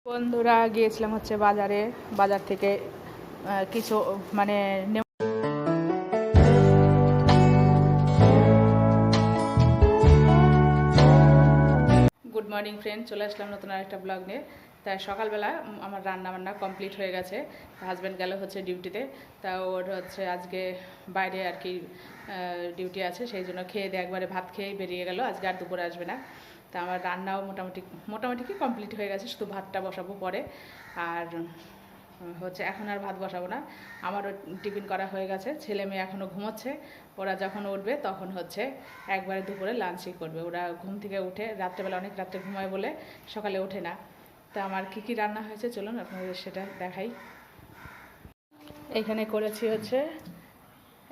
বন্ধুরা গিয়েছিলাম হচ্ছে বাজারে। বাজার থেকে কিছু মানে গুড মর্নিং ফ্রেন্ড, চলে আসলাম নতুন আরেকটা ব্লগ নিয়ে। তাই সকালবেলা আমার রান্না বান্না কমপ্লিট হয়ে গেছে। হাজব্যান্ড গেল হচ্ছে ডিউটিতে। তা ওর হচ্ছে আজকে বাইরে আর কি ডিউটি আছে, সেই জন্য খেয়ে দিয়ে একবারে ভাত খেয়েই বেরিয়ে গেল। আজকে আর দুপুরে আসবে না। তা আমার রান্নাও মোটামুটি কি কমপ্লিট হয়ে গেছে, শুধু ভাতটা বসাবো পরে। আর হচ্ছে এখন আর ভাত বসাবো না, আমারও টিফিন করা হয়ে গেছে। ছেলে মেয়ে এখনও ঘুমোচ্ছে, ওরা যখন উঠবে তখন হচ্ছে একবারে দুপুরে লাঞ্চই করবে। ওরা ঘুম থেকে উঠে রাত্রেবেলা অনেক রাত্রে ঘুমায় বলে সকালে ওঠে না। তা আমার কী কী রান্না হয়েছে চলুন আপনাদের সেটা দেখাই। এইখানে করেছি হচ্ছে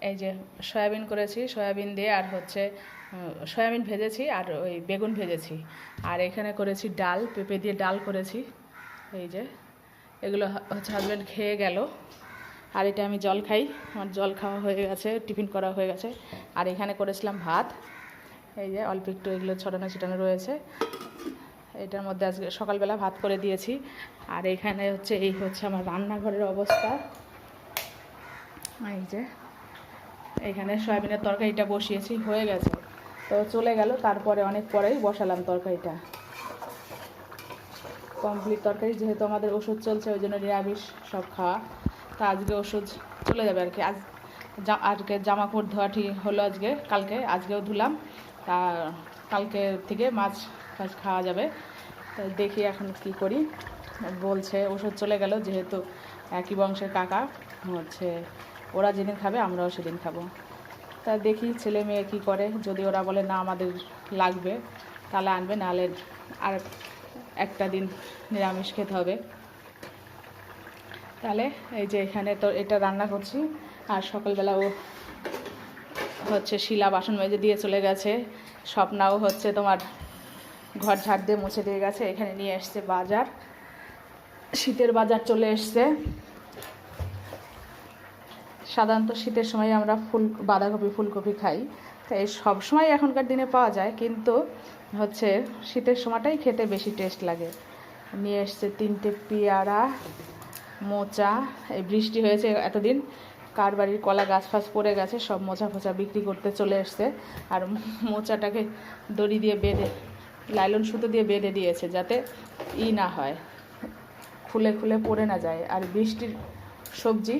এই যে সয়াবিন করেছি, সয়াবিন দিয়ে আর হচ্ছে সয়াবিন ভেজেছি আর ওই বেগুন ভেজেছি। আর এখানে করেছি ডাল, পেঁপে দিয়ে ডাল করেছি। এই যে এগুলো হচ্ছে হাজব্যান্ড খেয়ে গেল। আর এটা আমি জল খাই, আমার জল খাওয়া হয়ে গেছে, টিফিন করা হয়ে গেছে। আর এখানে করেছিলাম ভাত, এই যে অল্প একটু এগুলো ছড়ানো রয়েছে। এটার মধ্যে আজকে সকালবেলা ভাত করে দিয়েছি। আর এখানে হচ্ছে এই হচ্ছে আমার রান্নাঘরের অবস্থা। এই যে এখানে সয়াবিনের তরকারিটা বসিয়েছি, হয়ে গেছে, তো চলে গেল। তারপরে অনেক পরেই বসালাম তরকারিটা, কমপ্লিট তরকারি। যেহেতু আমাদের ওষুধ চলছে ওই জন্য নিরামিষ সব খাওয়া। তা আজকে ওষুধ চলে যাবে আর কি। আজকে জামা কাপড় ধোয়াটি হলো আজকে, কালকে আজকেও ধুলাম। তা কালকে থেকে মাছ খাওয়া যাবে। তো দেখি এখন কি করি। বলছে ওষুধ চলে গেল, যেহেতু একই বংশের কাকা হচ্ছে, ওরা যেদিন খাবে আমরাও সেদিন খাবো। তা দেখি ছেলে মেয়ে কী করে। যদি ওরা বলে না আমাদের লাগবে তাহলে আনবে, নাহলে আর একটা দিন নিরামিষ খেতে হবে। তাহলে এই যে এখানে তো এটা রান্না করছি। আর সকালবেলা ও হচ্ছে শিলা বাসন মেজে দিয়ে চলে গেছে। স্বপ্নাও হচ্ছে তোমার ঘর ঝাড় দিয়ে মুছে দিয়ে গেছে। এখানে নিয়ে এসছে বাজার, শীতের বাজার চলে এসছে। সাধারণত শীতের সময় আমরা বাঁধাকপি ফুলকপি খাই, তাই সব সময় এখনকার দিনে পাওয়া যায়, কিন্তু হচ্ছে শীতের সময়টাই খেতে বেশি টেস্ট লাগে। নিয়ে এসছে 3টে পেয়ারা, মোচা। এই বৃষ্টি হয়েছে এতদিন, কার বাড়ির কলা গাছ ফাছ পড়ে গেছে, সব মোচা ফোচা বিক্রি করতে চলে এসছে। আর মোচাটাকে দড়ি দিয়ে বেঁধে, লাইলন সুতো দিয়ে বেঁধে দিয়েছে যাতে না হয়, খুলে খুলে পড়ে না যায়। আর বৃষ্টির সবজি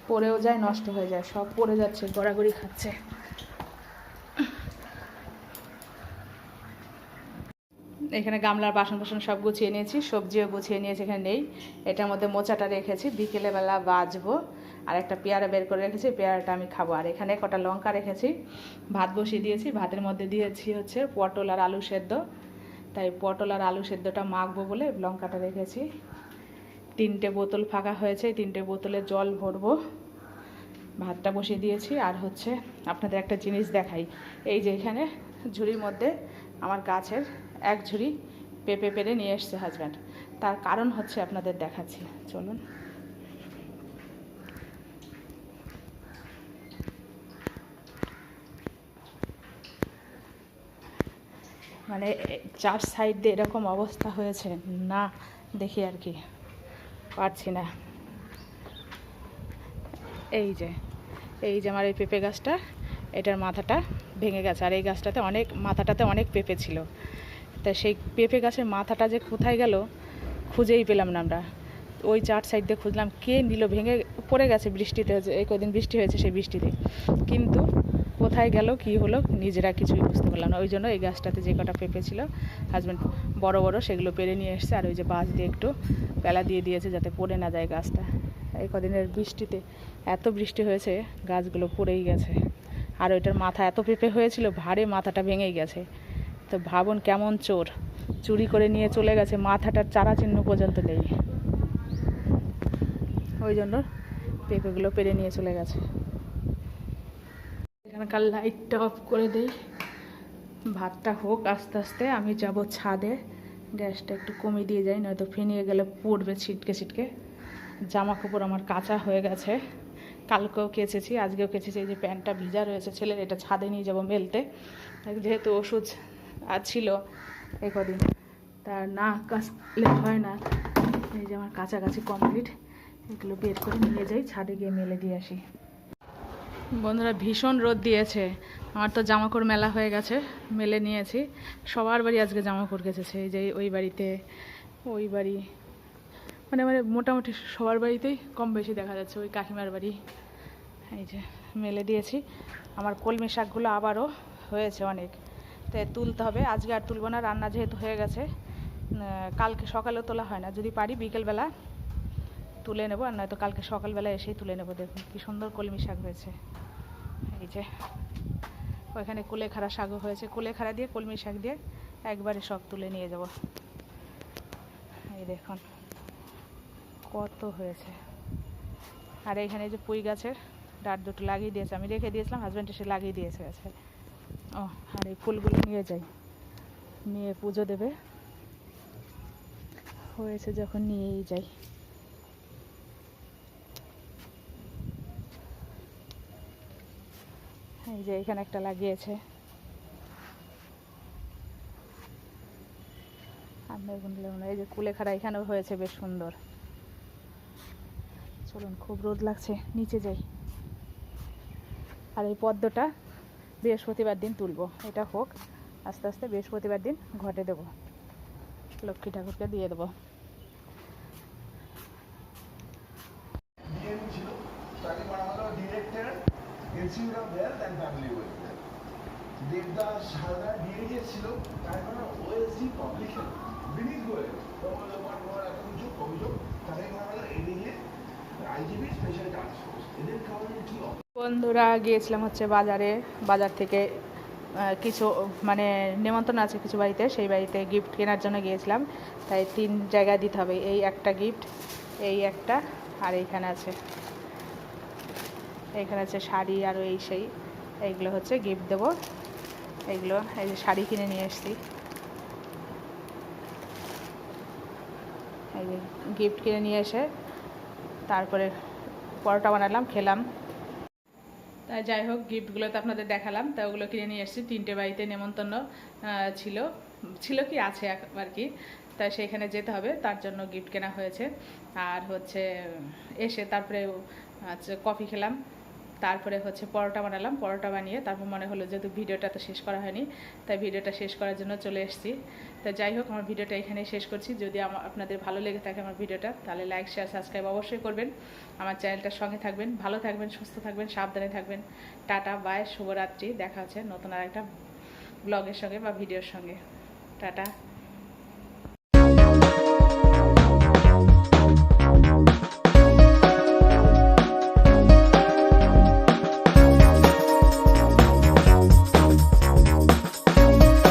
পড়েও যায়, নষ্ট হয়ে যায়, সব পড়ে যাচ্ছে, গড়াগড়ি খাচ্ছে। এখানে গামলার বাসন সব গুছিয়ে নিয়েছি, সবজিও গুছিয়ে নিয়েছি, এখানে নেই। এটার মধ্যে মোচাটা রেখেছি, বিকেলেবেলা বাজবো। আর একটা পেয়ারা বের করে রেখেছি, পেয়ারাটা আমি খাবো। আর এখানে কটা লঙ্কা রেখেছি, ভাত বসিয়ে দিয়েছি। ভাতের মধ্যে দিয়েছি হচ্ছে পটল আর আলু সেদ্ধ, তাই পটল আর আলু সেদ্ধটা মাখবো বলে লঙ্কাটা রেখেছি। 3টে বোতল ফাঁকা হয়েছে, 3টে বোতলে জল ভরবো। ভাতটা বসিয়ে দিয়েছি। আর হচ্ছে আপনাদের একটা জিনিস দেখাই, এই যে এখানে ঝুড়ির মধ্যে আমার গাছের 1 ঝুড়ি পেঁপে পেরে নিয়ে এসছে হাজব্যান্ড। তার কারণ হচ্ছে আপনাদের দেখাচ্ছি, চলুন। মানে 4 সাইড দিয়ে এরকম অবস্থা হয়েছে না, দেখি আর কি পারছি না। এই যে আমার এই পেঁপে গাছটা, এটার মাথাটা ভেঙে গেছে। আর এই মাথাটাতে অনেক পেঁপে ছিল। তা সেই পেঁপে গাছের মাথাটা যে কোথায় গেল খুঁজেই পেলাম না আমরা। ওই 4 সাইড দিয়ে খুঁজলাম, কে নিল, ভেঙে পড়ে গেছে বৃষ্টিতে, এই কদিন বৃষ্টি হয়েছে সেই বৃষ্টিতে, কিন্তু কোথায় গেল কী হলো নিজেরা কিছুই বুঝতে পারলাম না। ওই জন্য এই গাছটাতে যে কটা পেঁপে ছিল হাজব্যান্ড বড় বড় সেগুলো পেরে নিয়ে এসছে। আর ওই যে বাঁশ দিয়ে একটু পেলা দিয়ে দিয়েছে যাতে পড়ে না যায় গাছটা। এই কদিনের বৃষ্টিতে এত বৃষ্টি হয়েছে, গাছগুলো পড়েই গেছে। আর ওইটার মাথা এত পেঁপে হয়েছিল, ভারে মাথাটা ভেঙেই গেছে। তো ভাবুন কেমন চোর, চুরি করে নিয়ে চলে গেছে, মাথাটার চারা চিহ্ন পর্যন্ত নেই। ওই জন্য পেঁপেগুলো পেরে নিয়ে চলে গেছে। এখানকার লাইটটা অফ করে দিই, ভাতটা হোক আস্তে আস্তে। আমি যাব ছাদে, গ্যাসটা একটু কমিয়ে দিয়ে যাই, নয়তো ফেনিয়ে গেলে পড়বে ছিটকে। জামা কাপড় আমার কাঁচা হয়ে গেছে, কালকেও কেচেছি, আজকেও কেচেছি। এই যে প্যান্টটা ভিজা রয়েছে ছেলের, এটা ছাদে নিয়ে যাব মেলতে। যেহেতু ওষুধ ছিল এই কদিন, তার না কাচলে হয় না। এই যে আমার কাছাকাছি কমপ্লিট, এগুলো বের করে নিয়ে যাই, ছাদে গিয়ে মেলে দিয়ে আসি। বন্ধুরা ভীষণ রোদ দিয়েছে, আমার তো জামাকাপড় মেলা হয়ে গেছে, মেলে নিয়েছি। সবার বাড়ি আজকে জামাকাপড় কেচেছে, এই যে ওই বাড়িতে, ওই বাড়ি, মানে মানে মোটামুটি সবার বাড়িতেই কম বেশি দেখা যাচ্ছে, ওই কাকিমার বাড়ি। এই যে মেলে দিয়েছি। আমার কলমি শাকগুলো আবারও হয়েছে অনেক, তাই তুলতে হবে। আজকে আর তুলব না, রান্না যেহেতু হয়ে গেছে। কালকে সকালেও তোলা হয় না, যদি পারি বিকেলবেলা তুলে নেবো, আর নয়তো কালকে সকালবেলা এসেই তুলে নেবো। দেখুন কী সুন্দর কলমি শাক হয়েছে। এই যে ওইখানে কুলেখাড়া শাকও হয়েছে, কুলেখাড়া দিয়ে কলমি শাক দিয়ে একবারে সব তুলে নিয়ে যাব। এই দেখুন কত হয়েছে। আর এইখানে যে পুঁই গাছের ডাঁট দুটো লাগিয়ে দিয়েছে, আমি রেখে দিয়েছিলাম, হাজব্যান্ড এসে লাগিয়ে দিয়েছে গাছে। ও আর এই ফুলগুলো নিয়ে যাই, নিয়ে পুজো দেবে, হয়েছে যখন নিয়েই যাই। এই যে এখানে একটা লাগিয়েছে, এই যে কুলেখাড়া এখানেও হয়েছে বেশ সুন্দর। চলুন, খুব রোদ লাগছে, নিচে যাই। আর এই পদ্মটা বৃহস্পতিবার দিন তুলবো, এটা হোক আস্তে আস্তে, বৃহস্পতিবার দিন ঘটে দেবো, লক্ষ্মী ঠাকুরকে দিয়ে দেবো। দেবদাস হালদার দিয়ে গিয়েছিল, তারপরে ওএসডি পাবলিশার বিনীত গোয়েল এত কিছু অভিযোগ, তাদের এড়িয়ে আইজিবি স্পেশাল টাস্ক ফোর্স এদের কারণে কি। বন্ধুরা গিয়েছিলাম হচ্ছে বাজারে, বাজার থেকে কিছু মানে নেমন্তন্ন আছে কিছু বাড়িতে, সেই বাড়িতে গিফট কেনার জন্য গিয়েছিলাম। তাই 3 জায়গায় দিতে হবে, এই একটা গিফট, এই একটা, আর এইখানে আছে, এইখানে আছে শাড়ি আরও এই সেই, এইগুলো হচ্ছে গিফট দেবো। এইগুলো এই যে শাড়ি কিনে নিয়ে এসেছি, এই যে গিফট কিনে নিয়ে এসে তারপরে পরোটা বানালাম, খেলাম। তাই যাই হোক, গিফটগুলো তো আপনাদের দেখালাম, তাই ওগুলো কিনে নিয়ে এসেছি। 3টে বাড়িতে নেমন্তন্ন ছিল, ছিল কি আছে আর কি, তাই সেইখানে যেতে হবে, তার জন্য গিফট কেনা হয়েছে। আর হচ্ছে এসে তারপরে আচ্ছা কফি খেলাম, তারপরে হচ্ছে পরোটা বানালাম, পরোটা বানিয়ে তারপর মনে হলো যেহেতু ভিডিওটা তো শেষ করা হয়নি, তাই ভিডিওটা শেষ করার জন্য চলে এসেছি। তো যাই হোক, আমার ভিডিওটা এখানেই শেষ করছি। যদি আপনাদের ভালো লেগে থাকে আমার ভিডিওটা, তাহলে লাইক শেয়ার সাবস্ক্রাইব অবশ্যই করবেন, আমার চ্যানেলটার সঙ্গে থাকবেন। ভালো থাকবেন, সুস্থ থাকবেন, সাবধানে থাকবেন। টাটা, বাই, শুভরাত্রি। দেখা হচ্ছে নতুন আর একটা ব্লগের সঙ্গে বা ভিডিওর সঙ্গে। টাটা।